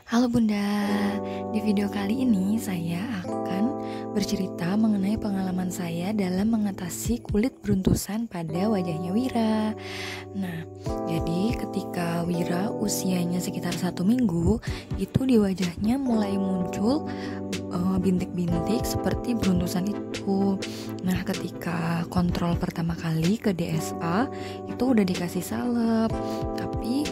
Halo Bunda, di video kali ini saya akan bercerita mengenai pengalaman saya dalam mengatasi kulit beruntusan pada wajahnya Wira. Nah, jadi ketika Wira usianya sekitar 1 minggu, itu di wajahnya mulai muncul bintik-bintik seperti beruntusan itu. Nah, ketika kontrol pertama kali ke DSA, itu udah dikasih salep, tapi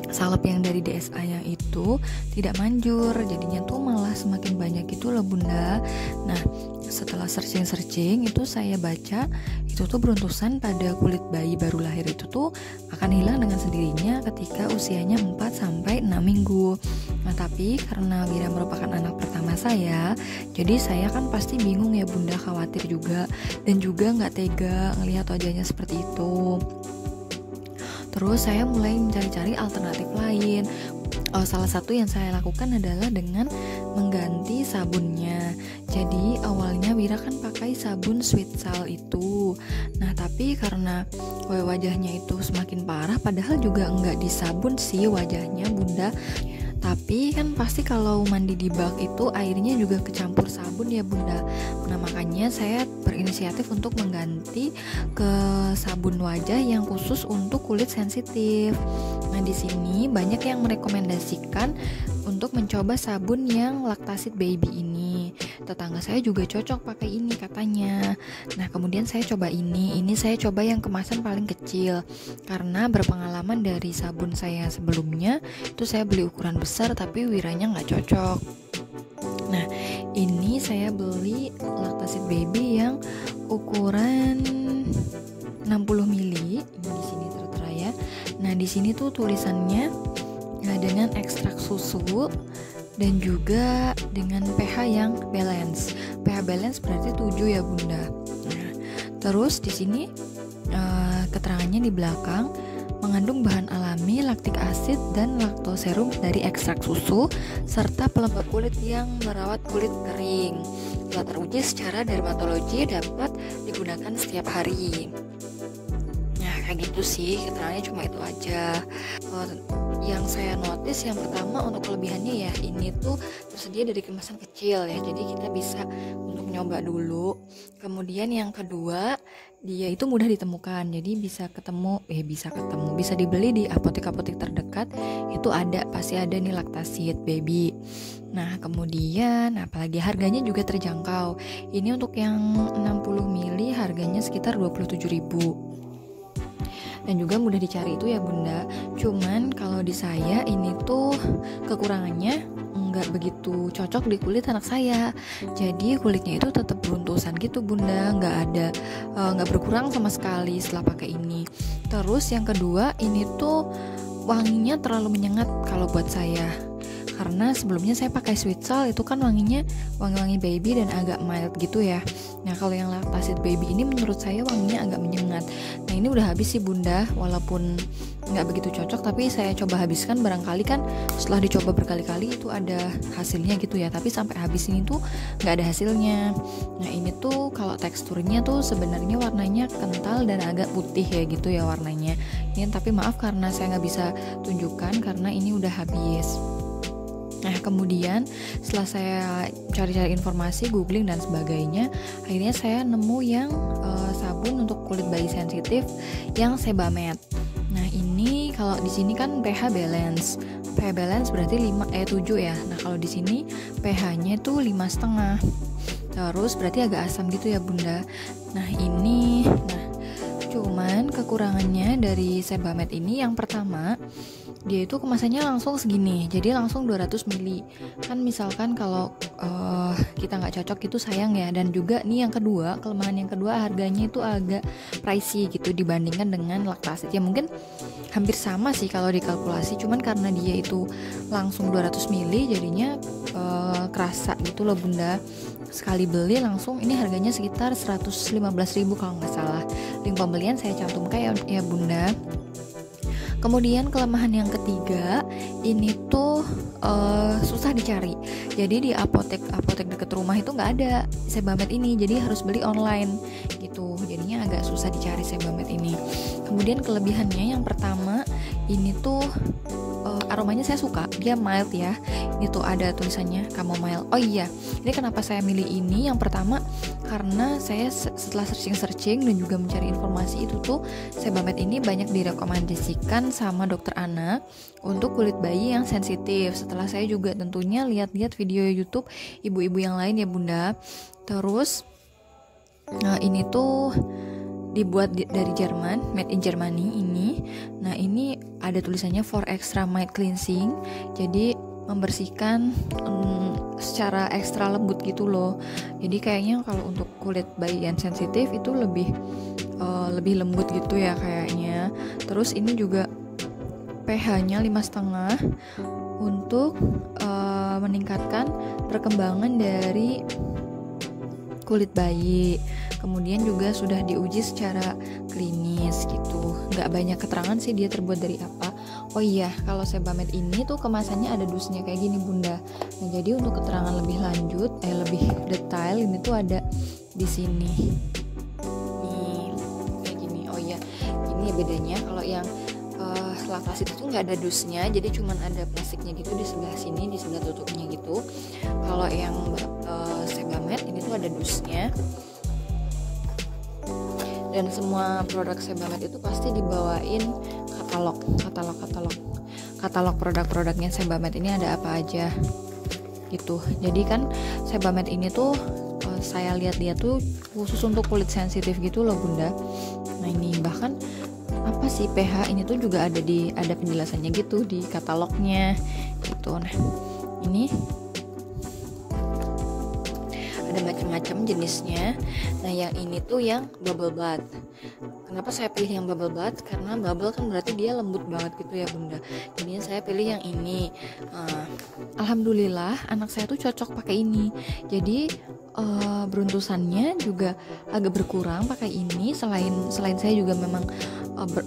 salep yang dari DSA yang itu tidak manjur, jadinya tuh malah semakin banyak gitu loh Bunda. Nah, setelah searching itu saya baca itu tuh beruntusan pada kulit bayi baru lahir itu tuh akan hilang dengan sendirinya ketika usianya 4-6 minggu. Nah, tapi karena Wira merupakan anak pertama saya, jadi saya kan pasti bingung ya Bunda, khawatir juga dan juga nggak tega ngelihat wajahnya seperti itu. Terus saya mulai mencari-cari alternatif lain. Salah satu yang saya lakukan adalah dengan mengganti sabunnya. Jadi awalnya Wira kan pakai sabun Sweet Sal itu. Nah, tapi karena wajahnya itu semakin parah, padahal juga enggak disabun sih wajahnya Bunda. Tapi kan pasti kalau mandi di bak itu airnya juga kecampur sabun ya Bunda. Nah, makanya saya berinisiatif untuk mengganti ke sabun wajah yang khusus untuk kulit sensitif. Nah, di sini banyak yang merekomendasikan untuk mencoba sabun yang Lactasit Baby ini. Tetangga saya juga cocok pakai ini katanya. Nah, kemudian saya coba ini saya coba yang kemasan paling kecil karena berpengalaman dari sabun saya sebelumnya itu saya beli ukuran besar tapi Wiranya nggak cocok. Nah, ini saya beli Lactasit Baby yang ukuran 60 mili. Ini di sini tertera ya. Nah, di sini tuh tulisannya dengan ekstrak susu dan juga dengan pH yang balance. pH balance berarti 7 ya Bunda. Nah, terus di sini keterangannya di belakang mengandung bahan alami, laktik asid dan laktoserum dari ekstrak susu serta pelembab kulit yang merawat kulit kering. Telah teruji secara dermatologi, dapat digunakan setiap hari. Nah, kayak gitu sih, keterangannya cuma itu aja. Yang saya notice yang pertama untuk kelebihannya ya, ini tuh tersedia dari kemasan kecil ya, jadi kita bisa untuk nyoba dulu. Kemudian yang kedua, dia itu mudah ditemukan, jadi bisa dibeli di apotek-apotek terdekat. Itu pasti ada nih Lactasit Baby. Nah, kemudian apalagi harganya juga terjangkau. Ini untuk yang 60 mili harganya sekitar 27.000. Dan juga mudah dicari itu ya Bunda. Cuman kalau di saya ini tuh kekurangannya nggak begitu cocok di kulit anak saya. Jadi kulitnya itu tetap beruntusan gitu Bunda, nggak berkurang sama sekali setelah pakai ini. Terus yang kedua, ini tuh wanginya terlalu menyengat kalau buat saya. Karena sebelumnya saya pakai Sweet Sal itu kan wanginya wangi-wangi baby dan agak mild gitu ya. Nah, kalau yang Lactasit Baby ini menurut saya wanginya agak menyengat. Nah, ini udah habis sih Bunda, walaupun nggak begitu cocok tapi saya coba habiskan, barangkali kan setelah dicoba berkali-kali itu ada hasilnya gitu ya. Tapi sampai habis ini tuh nggak ada hasilnya. Nah, ini tuh kalau teksturnya tuh sebenarnya warnanya kental dan agak putih ya gitu ya warnanya. Ini tapi maaf karena saya nggak bisa tunjukkan karena ini udah habis. Nah, kemudian setelah saya cari-cari informasi, googling dan sebagainya, akhirnya saya nemu yang sabun untuk kulit bayi sensitif yang Sebamed. Nah, ini kalau di sini kan pH balance. pH balance berarti 7 ya. Nah, kalau di sini pH-nya itu 5,5. Terus berarti agak asam gitu ya Bunda. Nah, cuman kekurangannya dari Sebamed ini yang pertama, dia itu kemasannya langsung segini, jadi langsung 200 mili. Kan misalkan kalau kita nggak cocok itu sayang ya. Dan juga nih yang kedua, kelemahan yang kedua, harganya itu agak pricey gitu dibandingkan dengan Lactasit. Ya mungkin hampir sama sih kalau dikalkulasi, cuman karena dia itu langsung 200 mili jadinya kerasa gitu loh Bunda. Sekali beli langsung ini harganya sekitar 115.000 kalau nggak salah. Link pembelian saya cantumkan ya Bunda. Kemudian kelemahan yang ketiga, ini tuh susah dicari. Jadi di apotek deket rumah itu nggak ada Sebamed ini, jadi harus beli online gitu. Jadinya agak susah dicari Sebamed ini. Kemudian kelebihannya yang pertama, ini tuh aromanya saya suka, dia mild ya. Ini tuh ada tulisannya chamomile. Oh iya, ini kenapa saya milih ini? Yang pertama karena saya setelah searching dan juga mencari informasi itu tuh Sebamed ini banyak direkomendasikan sama dokter anak untuk kulit bayi yang sensitif. Setelah saya juga tentunya lihat-lihat video YouTube ibu-ibu yang lain ya Bunda. Terus ini tuh dibuat dari Jerman, made in Germany ini. Nah, ini ada tulisannya for extra mild cleansing. Jadi membersihkan secara ekstra lembut gitu loh. Jadi kayaknya kalau untuk kulit bayi yang sensitif itu lebih lembut gitu ya kayaknya. Terus ini juga pH-nya 5,5 untuk meningkatkan perkembangan dari kulit bayi. Kemudian juga sudah diuji secara klinis gitu. Nggak banyak keterangan sih dia terbuat dari apa. Oh iya, kalau Sebamed ini tuh kemasannya ada dusnya kayak gini Bunda. Nah, jadi untuk keterangan lebih lanjut, lebih detail ini tuh ada di sini. Nih, kayak gini. Oh iya, ini bedanya kalau yang Lactase itu tuh nggak ada dusnya, jadi cuman ada plastiknya gitu di sebelah sini, di sebelah tutupnya gitu. Kalau yang Sebamed ini tuh ada dusnya. Dan semua produk Sebamed itu pasti dibawain katalog produk-produknya Sebamed ini ada apa aja gitu. Jadi kan Sebamed ini tuh saya lihat-lihat tuh khusus untuk kulit sensitif gitu loh Bunda. Nah, ini bahkan apa sih pH ini tuh juga ada penjelasannya gitu di katalognya gitu. Nah, ini ada macam-macam jenisnya. Nah, yang ini tuh yang bubble bath. Kenapa saya pilih yang bubble bath? Karena bubble kan berarti dia lembut banget gitu ya Bunda. Jadinya saya pilih yang ini. Alhamdulillah anak saya tuh cocok pakai ini. Jadi beruntusannya juga agak berkurang pakai ini. Selain saya juga memang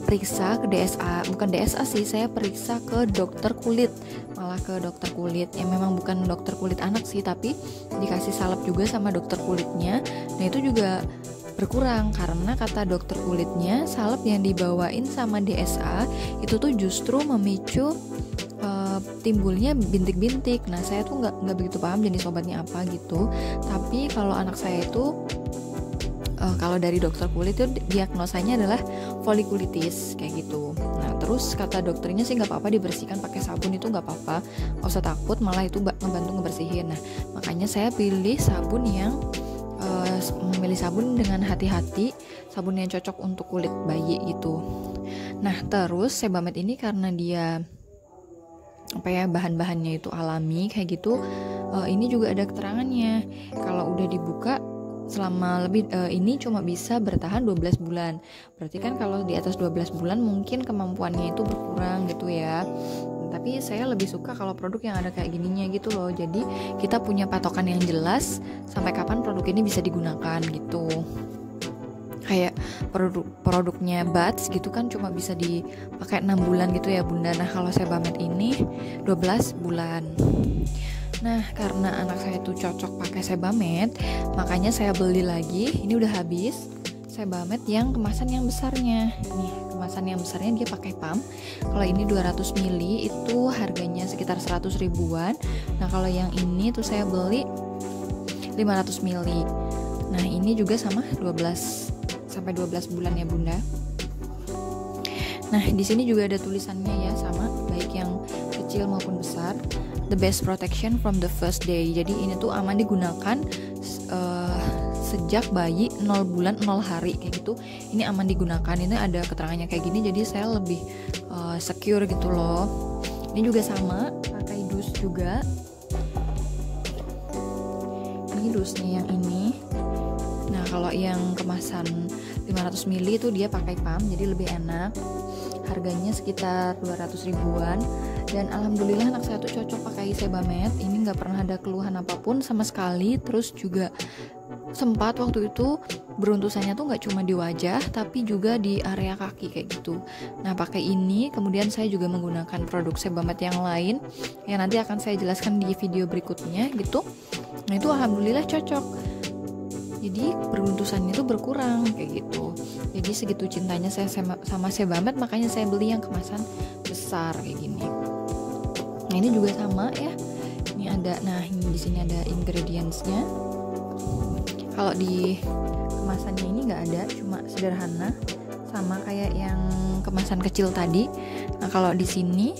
periksa ke DSA, bukan DSA sih, saya periksa ke dokter kulit, malah ke dokter kulit yang memang bukan dokter kulit anak sih, tapi dikasih salep juga sama dokter kulitnya. Nah, itu juga berkurang karena kata dokter kulitnya salep yang dibawain sama DSA itu tuh justru memicu timbulnya bintik-bintik. Nah, saya tuh nggak begitu paham jenis obatnya apa gitu, tapi kalau anak saya itu kalau dari dokter kulit itu diagnosanya adalah folikulitis kayak gitu. Nah, terus kata dokternya sih nggak apa-apa dibersihkan pakai sabun, itu nggak apa-apa, nggak usah takut, malah itu membantu ngebersihin. Nah, makanya saya pilih sabun yang memilih sabun dengan hati-hati, sabun yang cocok untuk kulit bayi gitu. Nah, terus Sebamed ini karena dia bahan-bahannya itu alami kayak gitu, ini juga ada keterangannya kalau udah dibuka selama ini cuma bisa bertahan 12 bulan. Berarti kan kalau di atas 12 bulan mungkin kemampuannya itu berkurang gitu ya. Tapi saya lebih suka kalau produk yang ada kayak gininya gitu loh. Jadi kita punya patokan yang jelas sampai kapan produk ini bisa digunakan gitu. Kayak produknya Bats gitu kan cuma bisa dipakai 6 bulan gitu ya Bunda. Nah, kalau Sebamed ini 12 bulan. Nah, karena anak saya tuh cocok pakai Sebamed, makanya saya beli lagi. Ini udah habis. Sebamed yang kemasan yang besarnya. Nih, kemasan yang besarnya dia pakai pump. Kalau ini 200 ml itu harganya sekitar 100 ribuan. Nah, kalau yang ini tuh saya beli 500 ml. Nah, ini juga sama 12 sampai 12 bulan ya Bunda. Nah, di sini juga ada tulisannya ya, sama baik yang kecil maupun besar. The best protection from the first day. Jadi ini tuh aman digunakan sejak bayi 0 bulan 0 hari kayak gitu. Ini aman digunakan. Ini ada keterangannya kayak gini, jadi saya lebih secure gitu loh. Ini juga sama, pakai dus juga. Ini dusnya yang ini. Nah, kalau yang kemasan 500 ml itu dia pakai pump, jadi lebih enak. Harganya sekitar 200 ribuan. Dan alhamdulillah anak saya tuh cocok pakai Sebamed. Ini nggak pernah ada keluhan apapun sama sekali. Terus juga sempat waktu itu beruntusannya tuh nggak cuma di wajah, tapi juga di area kaki kayak gitu. Nah, pakai ini, kemudian saya juga menggunakan produk Sebamed yang lain yang nanti akan saya jelaskan di video berikutnya gitu. Nah, itu alhamdulillah cocok. Jadi beruntusannya itu berkurang kayak gitu. Jadi segitu cintanya saya sama Sebamed, makanya saya beli yang kemasan besar kayak gini. Nah ini juga sama ya. Ini ada, nah ini di sini ada ingredientsnya. Kalau di kemasannya ini nggak ada, cuma sederhana, sama kayak yang kemasan kecil tadi. Nah kalau di sini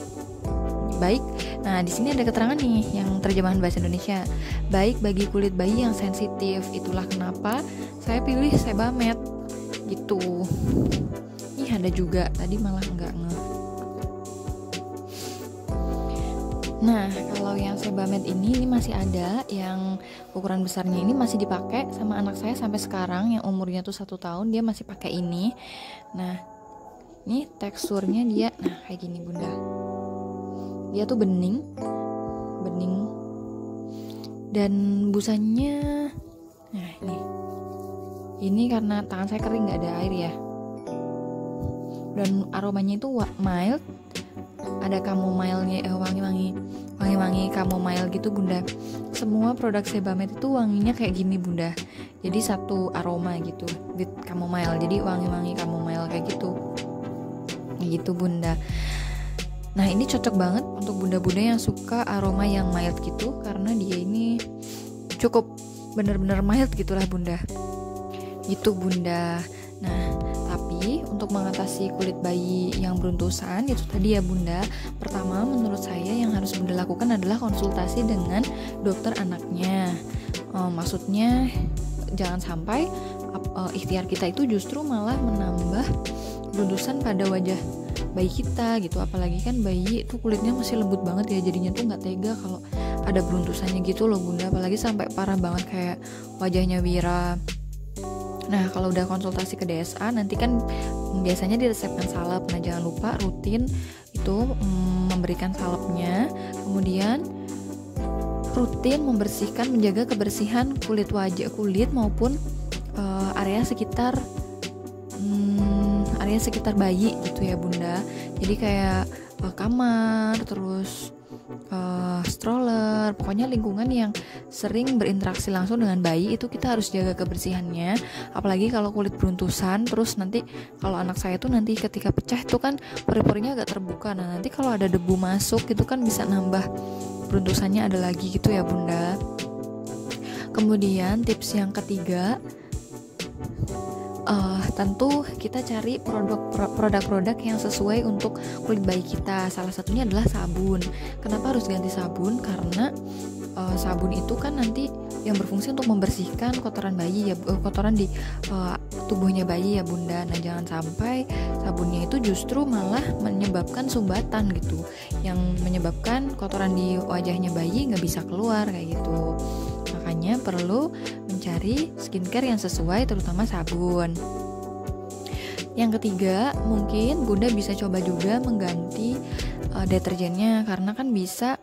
baik, nah di sini ada keterangan nih yang terjemahan bahasa Indonesia, baik bagi kulit bayi yang sensitif. Itulah kenapa saya pilih Sebamed gitu. Ih ada juga, tadi malah nggak ngeh. Nah, kalau yang Sebamed ini masih ada, yang ukuran besarnya ini masih dipakai sama anak saya sampai sekarang, yang umurnya tuh 1 tahun, dia masih pakai ini. Nah, ini teksturnya dia, nah kayak gini bunda. Dia tuh bening, dan busanya, nah ini karena tangan saya kering nggak ada air ya. Dan aromanya itu mild. Ada chamomile-nya, wangi-wangi chamomile gitu bunda. Semua produk Sebamed itu wanginya kayak gini bunda. Jadi satu aroma gitu with chamomile. Jadi wangi-wangi chamomile kayak gitu. Gitu bunda. Nah ini cocok banget untuk bunda-bunda yang suka aroma yang mild gitu, karena dia ini cukup bener-bener mild gitulah bunda. Gitu bunda. Nah tapi untuk mengatasi kulit bayi yang beruntusan itu tadi ya bunda, pertama menurut saya yang harus bunda lakukan adalah konsultasi dengan dokter anaknya. Maksudnya jangan sampai ikhtiar kita itu justru malah menambah beruntusan pada wajah bayi kita gitu. Apalagi kan bayi itu kulitnya masih lembut banget ya, jadinya tuh nggak tega kalau ada beruntusannya gitu loh bunda. Apalagi sampai parah banget kayak wajahnya Wira. Nah kalau udah konsultasi ke DSA nanti kan biasanya diresepkan salep. Nah jangan lupa rutin itu memberikan salepnya. Kemudian rutin membersihkan, menjaga kebersihan kulit wajah, kulit maupun area sekitar bayi gitu ya bunda. Jadi kayak kamar, terus stroller, pokoknya lingkungan yang sering berinteraksi langsung dengan bayi itu kita harus jaga kebersihannya. Apalagi kalau kulit beruntusan, terus nanti kalau anak saya tuh nanti ketika pecah itu kan pori-porinya agak terbuka. Nah nanti kalau ada debu masuk itu kan bisa nambah beruntusannya ada lagi gitu ya bunda. Kemudian tips yang ketiga, tentu kita cari produk-produk yang sesuai untuk kulit bayi kita. Salah satunya adalah sabun. Kenapa harus ganti sabun? Karena sabun itu kan nanti yang berfungsi untuk membersihkan kotoran bayi ya, kotoran di tubuhnya bayi ya bunda. Nah jangan sampai sabunnya itu justru malah menyebabkan sumbatan gitu, yang menyebabkan kotoran di wajahnya bayi nggak bisa keluar kayak gitu. Makanya perlu mencari skincare yang sesuai, terutama sabun. Yang ketiga, mungkin bunda bisa coba juga mengganti deterjennya, karena kan bisa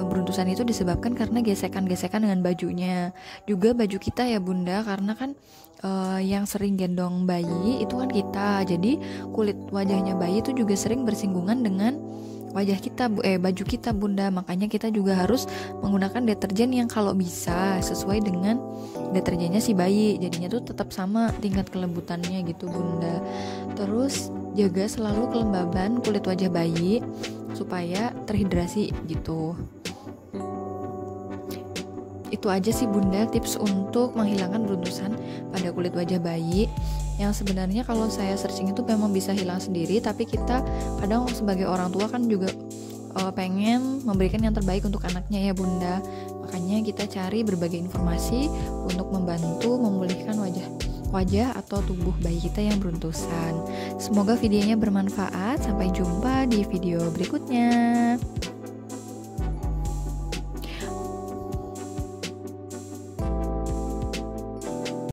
beruntusan itu disebabkan karena gesekan-gesekan dengan bajunya. Juga baju kita ya bunda, karena kan yang sering gendong bayi itu kan kita. Jadi kulit wajahnya bayi itu juga sering bersinggungan dengan wajah kita, baju kita bunda. Makanya kita juga harus menggunakan deterjen yang kalau bisa sesuai dengan deterjennya si bayi, jadinya tuh tetap sama tingkat kelembutannya gitu bunda. Terus jaga selalu kelembaban kulit wajah bayi supaya terhidrasi gitu. Itu aja sih bunda tips untuk menghilangkan beruntusan pada kulit wajah bayi, yang sebenarnya kalau saya searching itu memang bisa hilang sendiri, tapi kita kadang sebagai orang tua kan juga pengen memberikan yang terbaik untuk anaknya ya bunda. Makanya kita cari berbagai informasi untuk membantu memulihkan wajah atau tubuh bayi kita yang beruntusan. Semoga videonya bermanfaat. Sampai jumpa di video berikutnya.